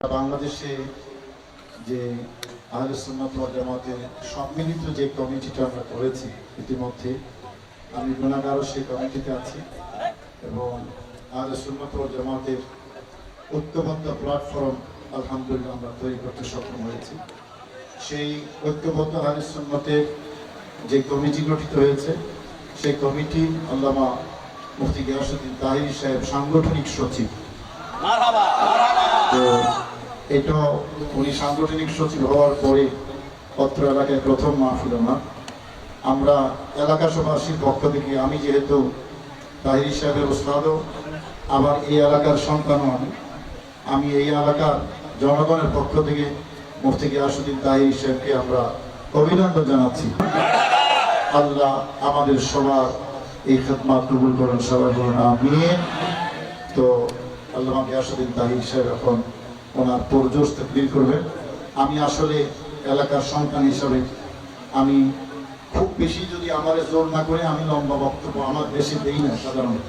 বাংলাদেশে যে আহলে সুন্নাত ওয়াল জামাতের সম্মিলিত যে কমিটিটা আমরা করেছি, ইতিমধ্যে আমি গুনাহগারও সেই কমিটিতে আছি এবং আহলে সুন্নাত ওয়াল জামাতের ঐক্যবদ্ধ প্ল্যাটফর্ম আলহামদুলিল্লাহ আমরা তৈরি করতে সক্ষম হয়েছি। সেই ঐক্যবদ্ধ আহলে সুন্নাতের যে কমিটি গঠিত হয়েছে, সেই কমিটি আল্লামা মুফতি গিয়াসউদ্দিন তাহিরি সাহেব সাংগঠনিক সচিব। তো এটা উনি সাংগঠনিক সচিব হওয়ার পরে অত্র এলাকায় প্রথম মাহফিল আমার। আমরা এলাকাবাসীর পক্ষ থেকে, আমি যেহেতু তাহিরি সাহেবের ওস্তাদও আবার এই এলাকার সন্তানও, আমি এই এলাকার জনগণের পক্ষ থেকে মুফতি গিয়াসউদ্দিন তাহিরি সাহেবকে আমরা অভিনন্দন জানাচ্ছি। আল্লাহ আমাদের সবার এই খেদমত কবুল করেন, সবাই বলুন আমিন। তো আল্লামা গিয়াসউদ্দিন তাহিরি সাহেব এখন ওনার পরজোশ তাকবীর করবেন। আমি আসলে এলাকার সন্তান হিসাবে আমি খুব বেশি যদি আমার জোর না করে আমি লম্বা বক্তব্য আমার বেশি দেই না সাধারণত।